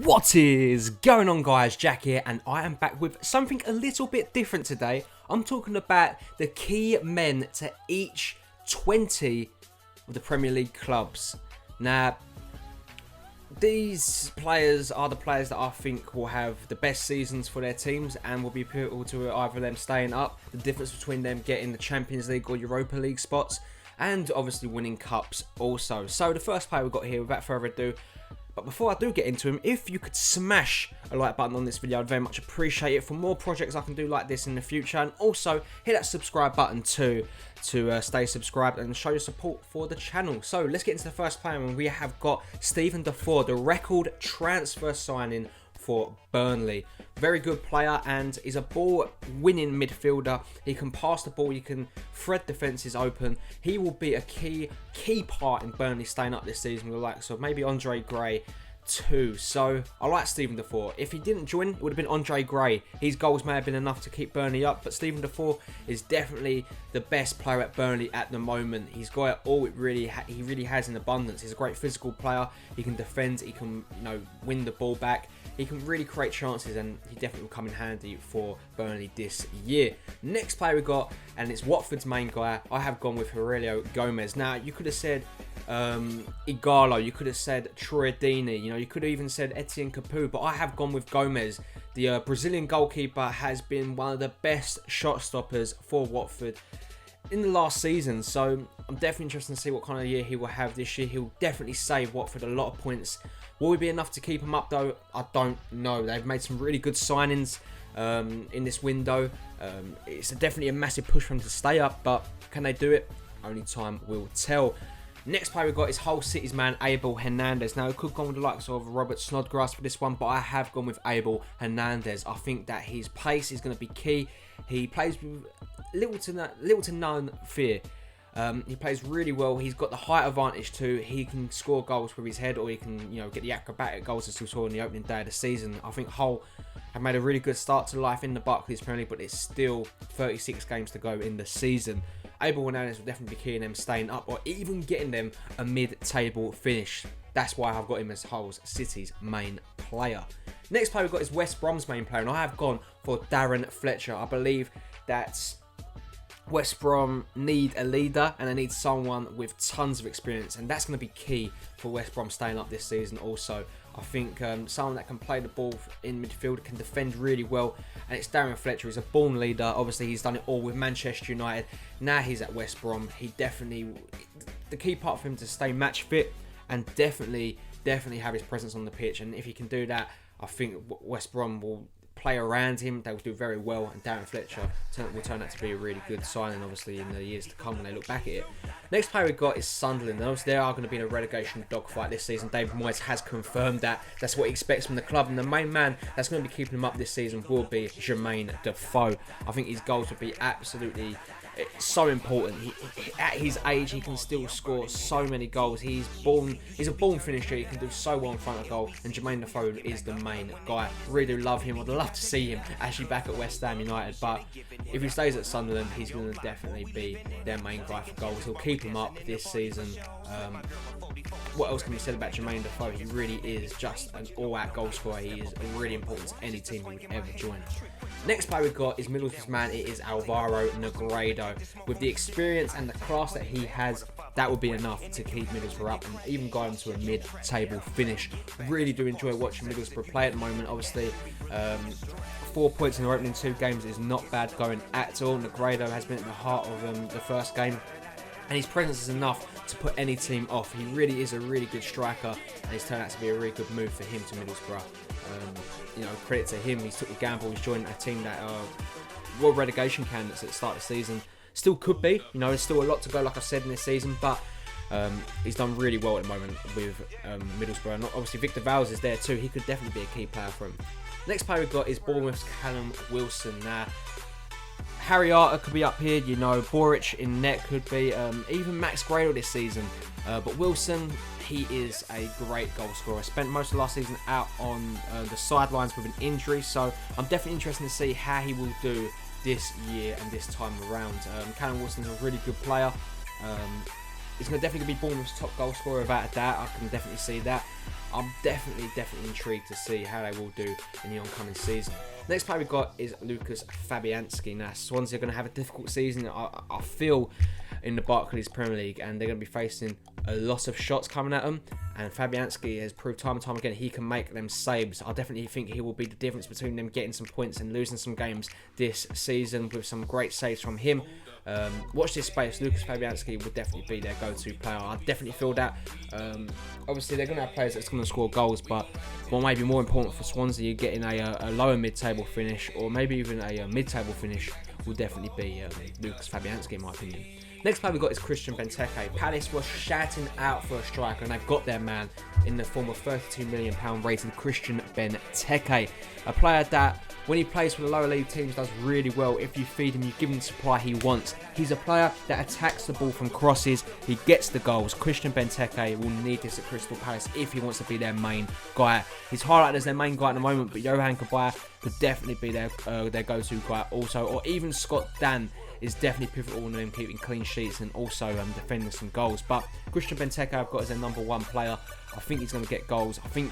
What is going on, guys? Jack here, and I am back with something a little bit different today. I'm talking about the key men to each 20 of the Premier League clubs. Now, these players are the players that I think will have the best seasons for their teams and will be pivotal to either them staying up, the difference between them getting the Champions League or Europa League spots, and obviously winning cups also. So the first player we've got here, without further ado, but before I do get into him, if you could smash a like button on this video, I'd very much appreciate it for more projects I can do like this in the future. And also hit that subscribe button too to stay subscribed and show your support for the channel. So let's get into the first player, and we have got Steven Defour, the record transfer signing for Burnley. Very good player and is a ball-winning midfielder. He can pass the ball, he can thread defences open. He will be a key part in Burnley staying up this season with the likes of maybe Andre Gray too. So I like Steven Defour. If he didn't join, it would have been Andre Gray. His goals may have been enough to keep Burnley up, but Steven Defour is definitely the best player at Burnley at the moment. He's got all he really has in abundance. He's a great physical player. He can defend. He can win the ball back. He can really create chances, and he definitely will come in handy for Burnley this year. Next player we got, and it's Watford's main guy. I have gone with Aurelio Gomez. Now, you could have said Igalo, you could have said Troy Deeney, you could have even said Etienne Capoue, but I have gone with Gomez. The Brazilian goalkeeper has been one of the best shot stoppers for Watford in the last season, so I'm definitely interested to see what kind of year he will have this year. He'll definitely save Watford a lot of points. Will it be enough to keep him up though? I don't know. They've made some really good signings in this window. It's definitely a massive push for them to stay up, but can they do it? Only time will tell. Next player we've got is Hull City's man, Abel Hernández. Now, I could go with the likes of Robert Snodgrass for this one, but I have gone with Abel Hernández. I think that his pace is going to be key. He plays with little to none fear. He plays really well. He's got the height advantage too. He can score goals with his head, or he can, get the acrobatic goals as we saw on the opening day of the season. I think Hull have made a really good start to life in the Barclays Premier League, but it's still 36 games to go in the season. Abel Hernández will definitely be key in them staying up, or even getting them a mid-table finish. That's why I've got him as Hull City's main player. Next player we've got is West Brom's main player, and I have gone for Darren Fletcher. I believe that West Brom need a leader, and they need someone with tons of experience, and that's going to be key for West Brom staying up this season also. I think someone that can play the ball in midfield, can defend really well, and it's Darren Fletcher. He's a born leader. Obviously, he's done it all with Manchester United. Now he's at West Brom. He definitely, the key part for him to stay match fit and definitely have his presence on the pitch, and if he can do that, I think West Brom will play around him. They will do very well, and Darren Fletcher will turn out to be a really good signing, obviously, in the years to come when they look back at it. Next player we've got is Sunderland, and obviously they are going to be in a relegation dogfight this season. David Moyes has confirmed that. That's what he expects from the club, and the main man that's going to be keeping him up this season will be Jermaine Defoe. I think his goals will be absolutely so important. At his age, he can still score so many goals. He's a born finisher. He can do so well in front of goal, and Jermaine Defoe is the main guy. Really do love him. I'd love to see him actually back at West Ham United, but if he stays at Sunderland, he's going to definitely be their main guy for goals. He'll keep him up this season. What else can be said about Jermaine Defoe? He really is just an all-out goal scorer. He is really important to any team he would ever join. Next player we've got is Middlesbrough's man. It is Alvaro Negredo. With the experience and the class that he has, that would be enough to keep Middlesbrough up and even go into a mid-table finish. Really do enjoy watching Middlesbrough play at the moment. Obviously, 4 points in their opening 2 games is not bad going at all. Negredo has been at the heart of the first game, and his presence is enough to put any team off. He really is a really good striker, and it's turned out to be a really good move for him to Middlesbrough. Credit to him. He's took the gamble. He's joined a team that were relegation candidates at the start of the season. Still could be. There's still a lot to go, like I said, in this season, but he's done really well at the moment with Middlesbrough. And obviously, Victor Valls is there too. He could definitely be a key player for him. Next player we've got is Bournemouth's Callum Wilson. Now, Harry Arter could be up here, Boric in net could be, even Max Gradle this season. But Wilson, he is a great goal scorer. Spent most of last season out on the sidelines with an injury, so I'm definitely interested to see how he will do this year and this time around. Callum Wilson is a really good player. He's going to definitely be Bournemouth's top goal scorer without a doubt. I can definitely see that. I'm definitely intrigued to see how they will do in the oncoming season. Next player we've got is Lucas Fabianski. Now, Swansea are going to have a difficult season, I feel, in the Barclays Premier League, and they're going to be facing a lot of shots coming at them. And Fabianski has proved time and time again he can make them saves. I definitely think he will be the difference between them getting some points and losing some games this season, with some great saves from him. Watch this space. Lucas Fabianski will definitely be their go-to player. I definitely feel that. Obviously, they're going to have players that's going to score goals, but what may be more important for Swansea, you're getting a lower mid-table finish, or maybe even a mid-table finish, will definitely be Lucas Fabianski, in my opinion. Next player we've got is Christian Benteke. Palace was shouting out for a striker, and they've got their man in the form of £32 million rated Christian Benteke. A player that, when he plays for the lower league teams, does really well. If you feed him, you give him the supply he wants. He's a player that attacks the ball from crosses. He gets the goals. Christian Benteke will need this at Crystal Palace if he wants to be their main guy. He's highlighted as their main guy at the moment, but Johan Kabaya could definitely be their go-to guy also. Or even Scott Dan is definitely pivotal in them keeping clean sheets and also defending some goals. But Christian Benteke I've got as their number one player. I think he's going to get goals. I think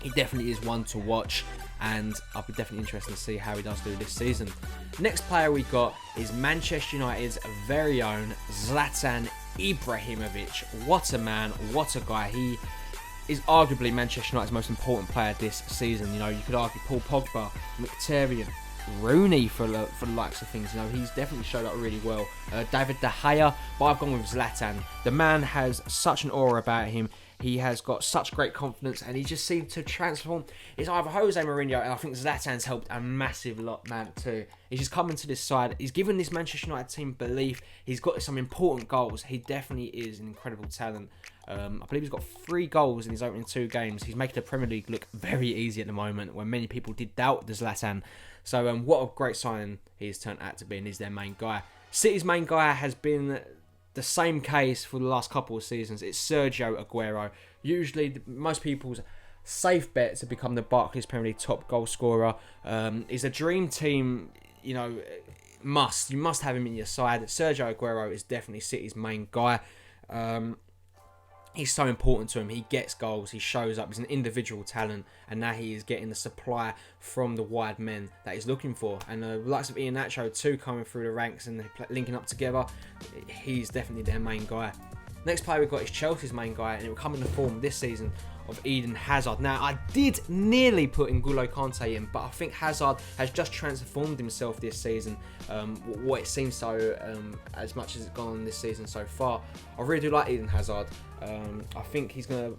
he definitely is one to watch, and I'll be definitely interested to see how he does do this season. Next player we got is Manchester United's very own Zlatan Ibrahimovic. What a man, what a guy. He is arguably Manchester United's most important player this season. You know, you could argue Paul Pogba, Mkhitaryan, Rooney for the likes of things. You know, he's definitely showed up really well. David De Gea, but I've gone with Zlatan. The man has such an aura about him. He has got such great confidence, and he just seemed to transform. It's either Jose Mourinho, and I think Zlatan's helped a massive lot, man, too. He's just come into this side. He's given this Manchester United team belief. He's got some important goals. He definitely is an incredible talent. I believe he's got 3 goals in his opening 2 games. He's making the Premier League look very easy at the moment, when many people did doubt the Zlatan. So what a great signing he's turned out to be, and he's their main guy. City's main guy has been the same case for the last couple of seasons. It's Sergio Agüero. Usually, most people's safe bet to become the Barclays Premier League top goal scorer. He's a dream team, you know, you must have him in your side. Sergio Agüero is definitely City's main guy. He's so important to him. He gets goals. He shows up. He's an individual talent, and now he is getting the supply from the wide men that he's looking for. And the likes of Iheanacho too, coming through the ranks and linking up together. He's definitely their main guy. Next player we've got is Chelsea's main guy, and it will come in the form this season of Eden Hazard. Now, I did nearly put N'Golo Kante in, but I think Hazard has just transformed himself this season. What it seems so, as much as it's gone on this season so far. I really do like Eden Hazard. I think he's going to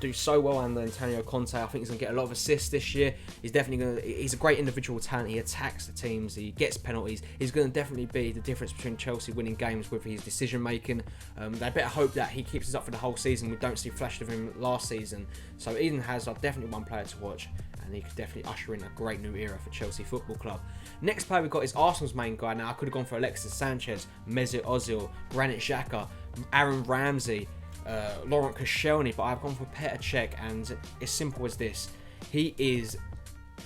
do so well under Antonio Conte. I think he's going to get a lot of assists this year. He's a great individual talent. He attacks the teams. He gets penalties. He's going to definitely be the difference between Chelsea winning games with his decision making. They better hope that he keeps us up for the whole season. We don't see flashes of him last season. So Eden Hazard, definitely one player to watch, and he could definitely usher in a great new era for Chelsea Football Club. Next player we've got is Arsenal's main guy. Now, I could have gone for Alexis Sanchez, Mesut Ozil, Granit Xhaka, Aaron Ramsey, Laurent Koscielny, but I've gone for Petr Cech, and it's simple as this. He is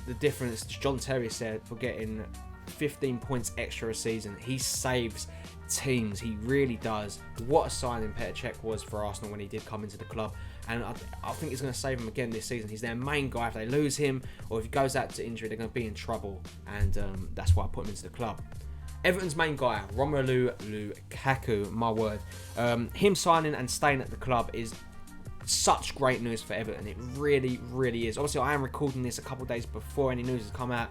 the difference, John Terry said, for getting 15 points extra a season. He saves teams. He really does. What a signing Petr Cech was for Arsenal when he did come into the club, and I think he's going to save him again this season. He's their main guy. If they lose him, or if he goes out to injury, they're going to be in trouble, and that's why I put him into the club. Everton's main guy, Romelu Lukaku, my word. Him signing and staying at the club is such great news for Everton. It really, really is. Obviously, I am recording this a couple of days before any news has come out.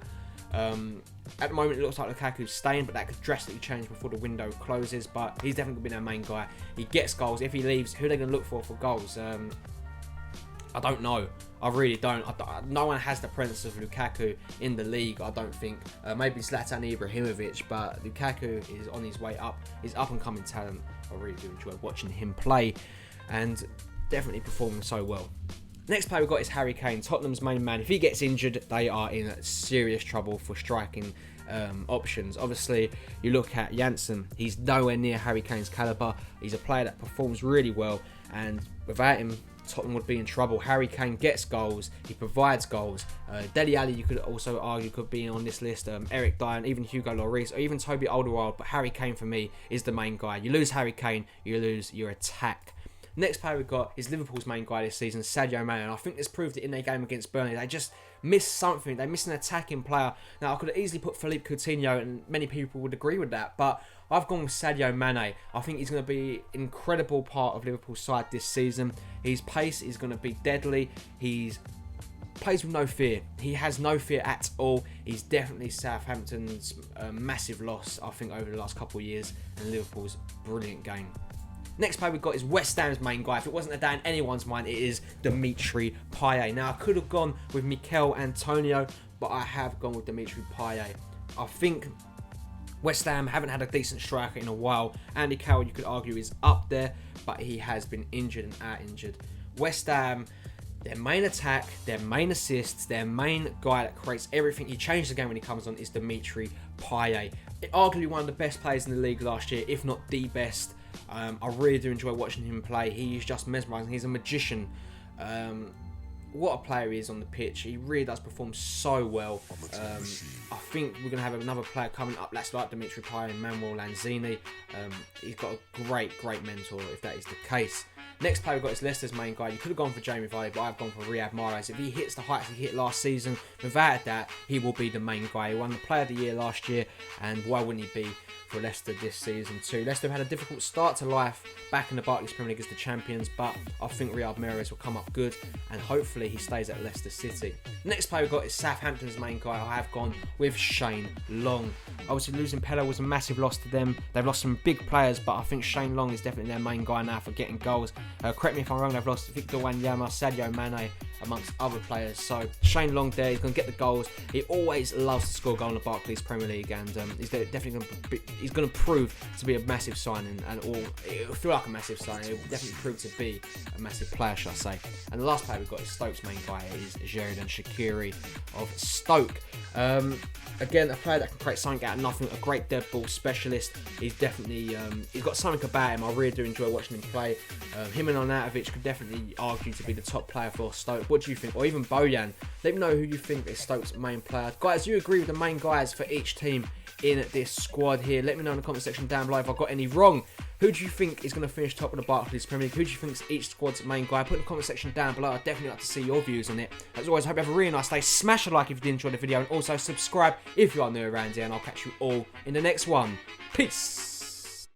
At the moment, it looks like Lukaku's staying, but that could drastically change before the window closes. But he's definitely been their main guy. He gets goals. If he leaves, who are they going to look for goals? I don't know. I really don't. No one has the presence of Lukaku in the league, I don't think. Maybe Zlatan Ibrahimovic, but Lukaku is on his way up. He's up-and-coming talent. I really do enjoy watching him play, and definitely performing so well. Next player we've got is Harry Kane, Tottenham's main man. If he gets injured, they are in serious trouble for striking options. Obviously, you look at Janssen. He's nowhere near Harry Kane's calibre. He's a player that performs really well, and without him, Tottenham would be in trouble. Harry Kane gets goals, he provides goals. Dele Alli, you could also argue, could be on this list. Eric Dyer, even Hugo Lloris, or even Toby Alderweireld, but Harry Kane for me is the main guy. You lose Harry Kane, you lose your attack. Next player we've got is Liverpool's main guy this season, Sadio Mane, and I think this proved it in their game against Burnley. They just missed something. They missed an attacking player. Now, I could have easily put Philippe Coutinho, and many people would agree with that, but I've gone with Sadio Mane. I think he's going to be an incredible part of Liverpool's side this season. His pace is going to be deadly. He's plays with no fear. He has no fear at all. He's definitely Southampton's massive loss, I think, over the last couple of years, and Liverpool's brilliant game. Next player we've got is West Ham's main guy. If it wasn't a doubt in anyone's mind, it is Dimitri Payet. Now, I could have gone with Mikel Antonio, but I have gone with Dimitri Payet. I think West Ham haven't had a decent striker in a while. Andy Carroll, you could argue, is up there, but he has been injured and out-injured. West Ham, their main attack, their main assists, their main guy that creates everything. He changed the game when he comes on, is Dimitri Payet. Arguably one of the best players in the league last year, if not the best. I really do enjoy watching him play. He's just mesmerising. He's a magician. What a player he is on the pitch. He really does perform so well. I think we're going to have another player coming up that's like Dimitri Payet, Manuel Lanzini. He's got a great mentor if that is the case. Next player we've got is Leicester's main guy. You could have gone for Jamie Vardy, but I've gone for Riyad Mahrez. If he hits the heights he hit last season, without that, he will be the main guy. He won the Player of the Year last year, and why wouldn't he be for Leicester this season too? Leicester have had a difficult start to life back in the Barclays Premier League as the champions, but I think Riyad Mahrez will come up good, and hopefully he stays at Leicester City. Next player we've got is Southampton's main guy. I have gone with Shane Long. Obviously, losing Pella was a massive loss to them. They've lost some big players, but I think Shane Long is definitely their main guy now for getting goals. Correct me if I'm wrong, they've lost Victor Wanyama, Sadio Mane, amongst other players. So Shane Long there, he's going to get the goals. He always loves to score a goal in the Barclays Premier League, and he's definitely going to prove to be a massive signing, or it'll feel like a massive signing. It'll definitely prove to be a massive player, shall I say. And the last player we've got is Stoke's main guy, is Sheridan Shaqiri of Stoke. Again, a player that can create something out of nothing, a great dead ball specialist. He's definitely, he's got something about him. I really do enjoy watching him play. Him and Arnautovic could definitely argue to be the top player for Stoke. What do you think? Or even Bojan. Let me know who you think is Stoke's main player. Guys, do you agree with the main guys for each team in this squad here? Let me know in the comment section down below if I've got any wrong. Who do you think is going to finish top of the Barclays Premier League? Who do you think is each squad's main guy? Put in the comment section down below. I'd definitely like to see your views on it. As always, I hope you have a really nice day. Smash a like if you did enjoy the video, and also subscribe if you are new around here, and I'll catch you all in the next one. Peace!